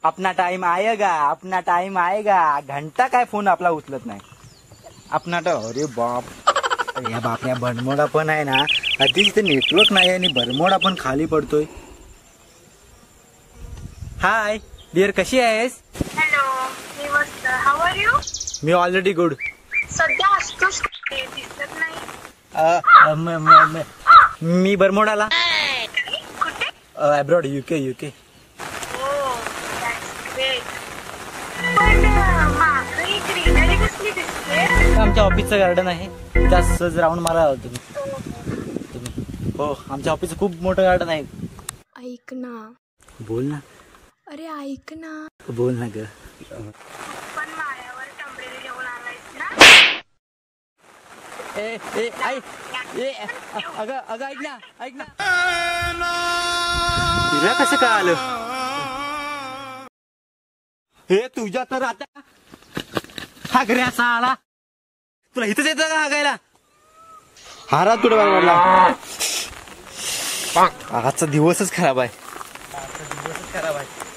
अपना time आएगा, अपना time आएगा. घंटा काय फोन आपला उचलत नाही. अपना अरे बाप या बापऱ्या भरमोडा पण आहे ना. आधीच ते नेटवर्क नाही आणि भरमोडा पण खाली पडतोय. हाय डिअर, कशी आहेस? हॅलो, मी मस्त. How are you? Me already good. सध्या असतोच दिसत नाही. मी बरमोडाला. कुठे? Abroad, UK. O that's great. पण मागं एक ग्रीनरी कसली दिसते? आमच्या ऑफिसचं गार्डन आहे. त्या सहज राऊंड मारा तुम्ही. हो, आमच्या ऑफिसचं खूप मोठं गार्डन आहे. ऐक ना. बोल ना. अरे ऐक ना. बोल ना ग. पण माळ्यावर टंबरेली घेऊन आलायस ना? अगं ऐक ना. तुला कसं काय आलं? हे तुझ्या तर आता हा घरी असा आला. तुला इथंच येतं का हागायला? हारा तुला बरोबरला. आजचा दिवसच खराब आहे.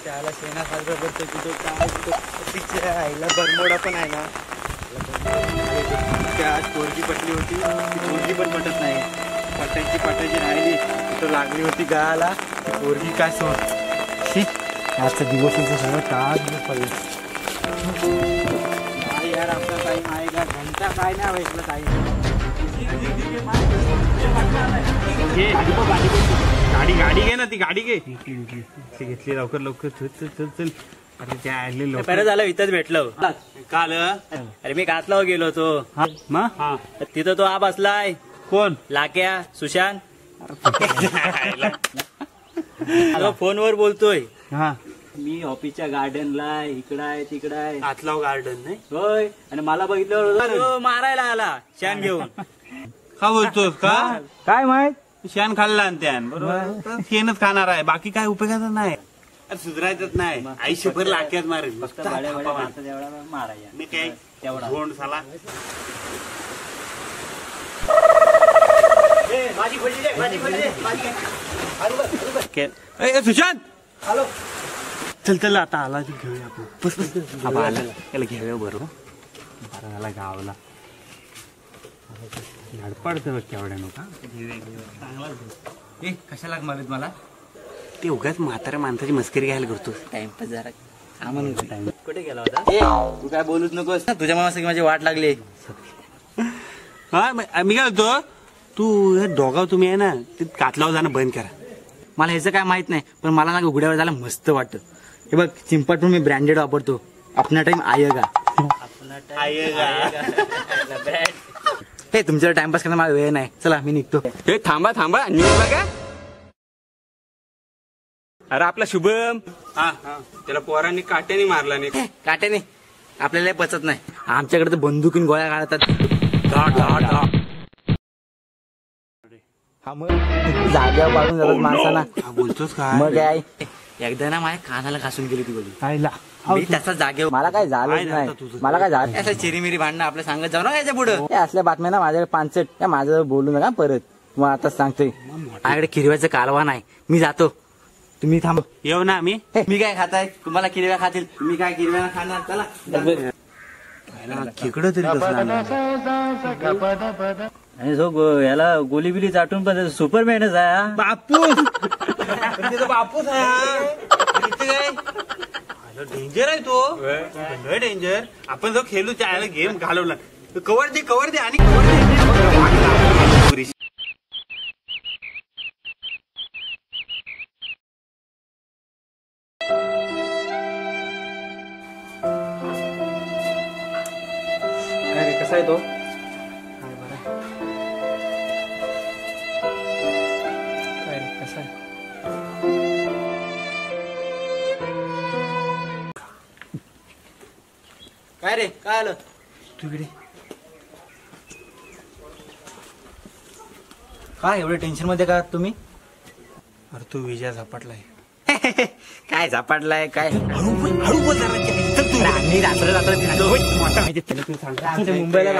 त्याला शेणासारखं करतो. कुठे आईला बरमोडा पण आहे ना. आज पोरगी पटली होती, ती पोरगी पण पटत नाही. पटायची राहिली तिथं लागली होती गाला. पोरगी काय सोड. आजचा दिवसाचं सगळं काय दिवस पाहिजे. यार आपला टाइम आहे का? घंटा काय नाही ऐकलं काही. गाडी घे ना. ती गाडी घे. घेतली लवकर. चल. अरे त्या आले पहिलं झालं इथंच भेटलं काल. अरे मी कातला गेलो होतो. तिथं तो बसलाय. कोण? लाक्या सुशांत. फोनवर बोलतोय. हा, मी ऑफिसच्या गार्डनला इकडं आहे तिकडं आहे. आतलाव गार्डन नाही होय. आणि मला बघितलं मारायला आला शान घेऊन. का बोलतोस का? काय माहित. शान खाल्ला त्यान बरोबर. शेणच खाणार आहे, बाकी काय उपयोगाचं नाही. सुधरायचंच नाही. आयुष्यभर लाक्यात मारेल. मारायला मी काय तेवढा झोंड साला. सुशांत हॅलो. चल आता आला घेऊया आपण. आला त्याला घेऊया बरोबर. झाला गावाला पडतं बघ केवढ्या नका. कशाला मारत मला? ते उगाच म्हाताऱ्या माणसाची मस्करी घ्यायला करतो. टाइमपास जरा टाइम. कुठे गेला होता? तू काय बोलूच नकोस. तुझ्या मामा माझी वाट लागली. हा मी काय होतो. तू हे दोघाव तुम्ही आहे ना ते कातलावर जाणं बंद करा. मला ह्याचं काय माहित नाही, पण मला ना उघड्यावर जायला मस्त वाटतं. हे बघ चिंपट पण मी ब्रँडेड वापरतो. अपना टाइम आएगा. हे तुमच्याला टाइमपास करण्याला मला वेळ नाही. चला मी निघतो. हे थांबा न्यूज बघा. अरे आपला शुभम. हा त्याला पोरांनी काट्याने मारला नाही. काट्याने आपल्याला पचत नाही. आमच्याकडे तर बंदुकीन गोळ्या काढतात. हा मग जाग्यावर पाडून जातात माणसांना. बोलतोस का? मग काय एकदा ना माझ्या कानाला घासून गेली ती गोळी. मी त्याचा जागेवर मला काय झालं नाही. मला काय झालं असं चिरीमिरी भांडणं आपल्या सांगत जाऊ ना याच्या पुढे. असल्या बातम्या ना माझ्याकडे 5 माझ्याजवळ बोलू नका परत. मग आता सांगतोय माझ्याकडे किरव्याचं कालवा नाही. मी जातो. तुम्ही थांब. येऊ ना आम्ही. मी काय खाताय? तुम्हाला किरव्या खातील. तुम्ही काय किरव्या खाणार? चला खेकडं तरी आणि जो याला गोली बिली चाटून पण सुपरमॅनच आहे. बापूस डेंजर आहे तो. डेंजर. आपण जो खेळू त्याला गेम घालवला. कवर दे आणि कसा आहे तो? कसा आहे? काय रे काय आलं तुकडे? काय एवढे टेन्शन मध्ये का तुम्ही? अरे तू विजय झपाटलाय. काय झपाटलाय काय? हळू बोल जरा. मुंबईला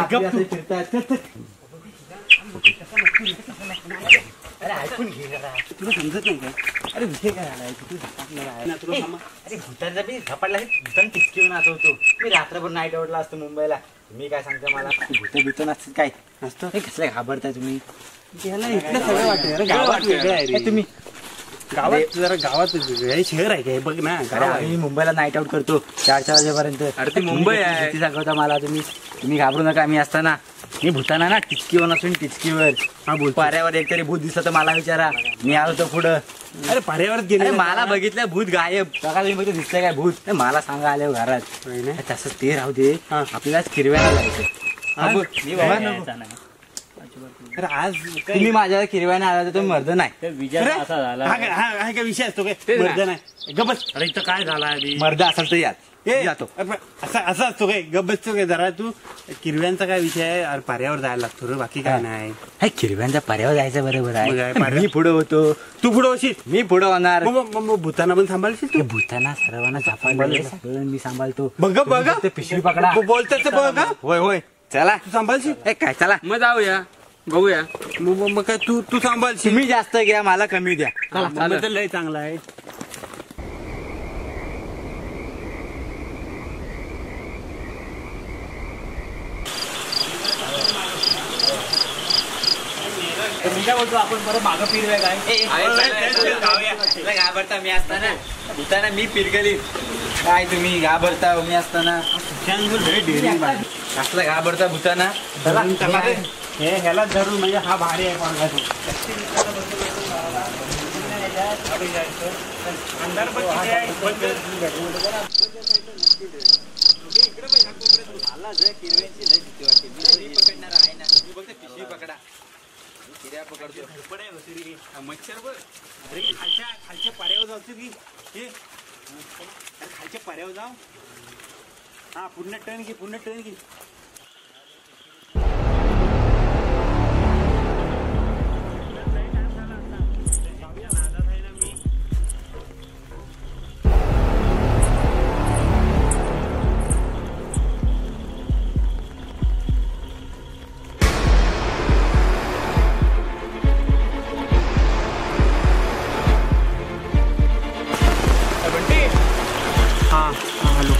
अरे ऐकून घे जरा. तुला समजत नाही काय? अरे विषय काय झालाय किती झपाटलेला आहे. ना तुला थांबा. अरे भूतांचा बी झपाटला भूतान टिचकीवर नाचवतो. मी रात्रभर नाईट आउटला असतो मुंबईला. मी काय सांगतो मला भूत नसतात काय असतं. हे कसले घाबरताय तुम्ही. याला इथलं सगळं वाटतं. अरे गावात वेगळं आहे रे. तुम्ही गावात जरा गावात वेगळं आहे. शहर आहे काय बघ ना. अरे आम्ही मुंबईला नाईट आउट करतो 4 वाजेपर्यंत. अरे ती मुंबई आहे. किती दाखवता मला तुम्ही घाबरू नका. मी असताना मी भूताना ना टिचकीवर नसून टिचकीवर. हा बोल. पाऱ्यावर एकतरी भूत दिसलं तर मला विचारा. मी आलो तो पुढं. अरे पर्यावरण अरे गेले मला बघितलं भूत गायब. बघा तुम्ही बघित दिसतंय काय भूत. ए, मला सांगा आल्यावर घरात. तसंच ते राहू दे. हा. आपल्याला किरव्याला जायचं. हा, बोल. मी बाबा काय? नको. अरे आज तुम्ही माझ्या किरव्याने आला तर तुम्ही मर्द नाही. हा काय विषय असतो काय? मर्द नाही. गबस. अरे इथं काय झालं मर्द असेल तर यात ए, जातो. असं असतो काय? गबसतो काय जरा तू. किरव्यांचा काय विषय आहे? अरे पाऱ्यावर जायला लागतो रे. बाकी काय नाही. हे किरव्यांच्या पर्यावर जायचं बरोबर मग काय, आहे. पाऱ्या- मी पुढे होतो. तू पुढे होशील. मी पुढे होणार. मग भूताना पण सांभाळशील हे तू. भूताना सर्वांना झापाडलं सगळं मी सांभाळतो. बघ ते पिशवी पकडा. बोलतात बघ. होय होय चला. तू सांभाळशील. ए काय चला. मग जाऊया बघूया. मग काय तू सांभाळशील. तुम्ही जास्त घ्या मला कमी द्या. मग तर लय चांगला आहे. मी काय बोलतो आपण बरं मागं फिरवाय काय घाबरता मी असताना भूताना मी पिरगली काय तुम्ही घाबरता मी असताना कसला घाबरता भूताना. ह्याला धरून म्हणजे हा भारी आहे पांघातून. अंधार पण किती आहे? मच्छर बघ. अरे खालच्या पाऱ्यावर जाऊ की खालच्या पाऱ्यावर जाऊ. हा पूर्ण टर्न घे. हॅलो.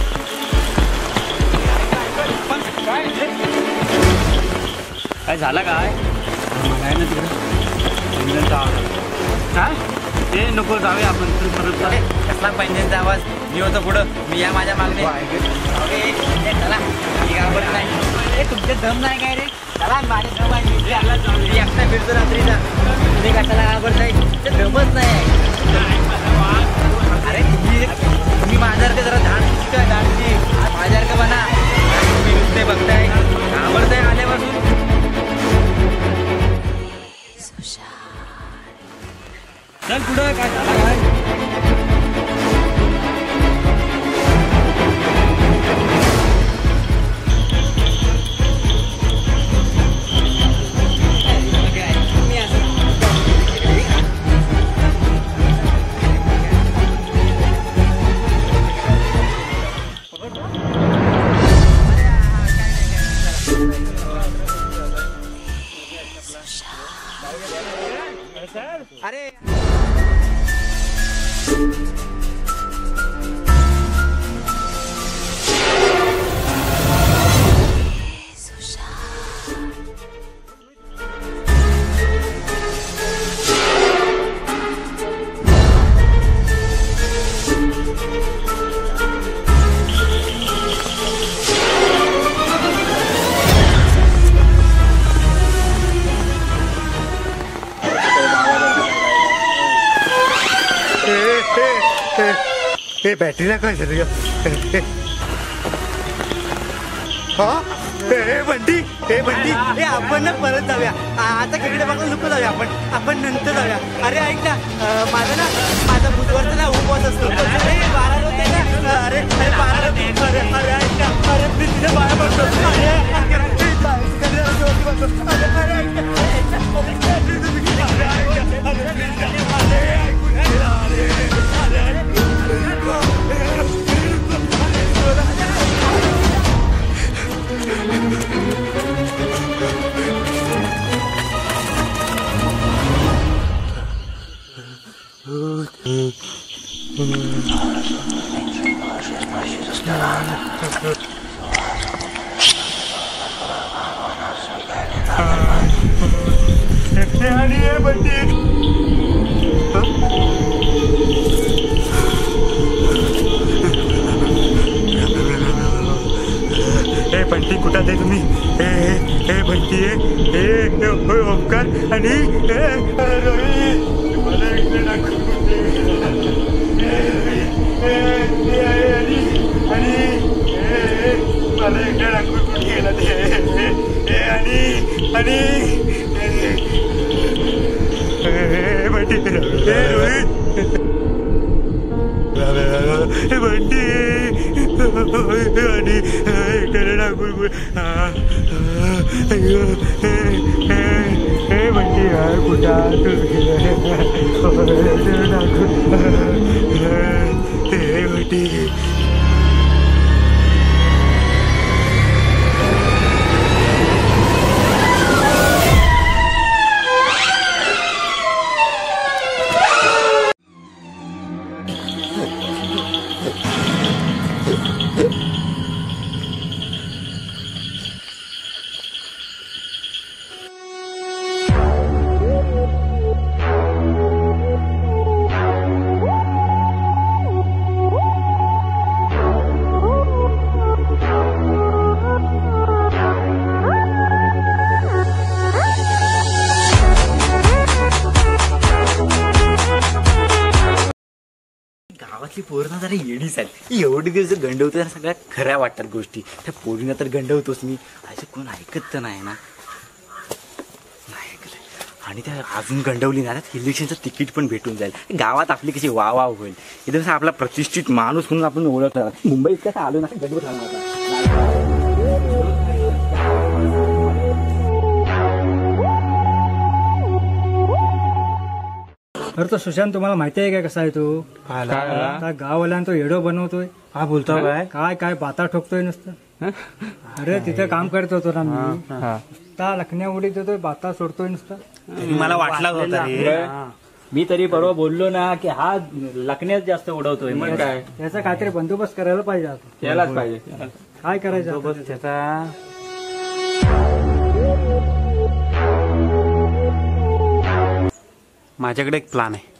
काय झालं काय? आहे ना तिकडे काय ते नको जाऊया आपण परत. कसला पैंजनचा आवाज. मी होतो पुढं. मी या माझ्या मागणे. चला मी घाबरत नाही. तुमचे दम नाही काय रे. चला माझे दम आहे. मी एकटा फिरतो रात्रीचा. तुम्ही कशाला घाबरताय. ते दमच नाही. अरे तुम्ही माझ्यासारखं जरा धाडची माझ्यासारखं बना. तुम्ही नुसते बघताय घाबरताय आल्यापासून. चल पुढं काय झालं काय? अरे हे बॅटरीला काय झालं? हा हे बंटी हे आपण ना परत जाऊया. आता खेकडे बघा नको जाऊया. आपण नंतर जाऊया. अरे ऐक ना माझा बुधवारचा ना उपवास असतो. अरे 12 होते ना. अरे 12 अरे ऐक ना. अरे मी तिथे 12 बसतो. आणि हे बंटी ए बंटी कुठं आहे तुम्ही? ए बंटी ए ओमकार आणि रोहित मला इकडे दाखवून दे. आणि मला इकडे दाखवून गेला ते आणि बंटी रोहित बंटी आणि इकडे दाखवून बंटी कुठं बंटी गावातली पोरणं जरा येडीच आहेत. एवढे दिवस गंडवतो ना सगळ्या खऱ्या वाटतात गोष्टी. त्या पोरीनं तर गंडवतोच मी. असं कोण ऐकत तर नाही ना. नाही ऐकलं. आणि त्या अजून गंडवली ना इलेक्शनचं तिकीट पण भेटून जाईल. गावात आपली कशी वाव होईल. इथं आपला प्रतिष्ठित माणूस म्हणून आपण ओळखला. मुंबईत कसं आलो ना गंडवत राहणार. अरे तो सुशांत तुम्हाला माहिती आहे काय कसा आहे तो? गाववाल्यानं तो येडो बनवतोय. हा बोलतो काय काय काय बाता ठोकतोय नुसतं. अरे तिथे काम करत होतो ना मी. लखण्या उडीत देतोय बाता सोडतोय नुसतं. मला वाटला होता रे. मी तरी परवा बोललो ना की हा लखण्याच जास्त उडवतोय. मग काय त्याचा काहीतरी बंदोबस्त करायला पाहिजे आता. यायलाच पाहिजे. काय करायचं त्याचा माझ्याकडे एक प्लान आहे.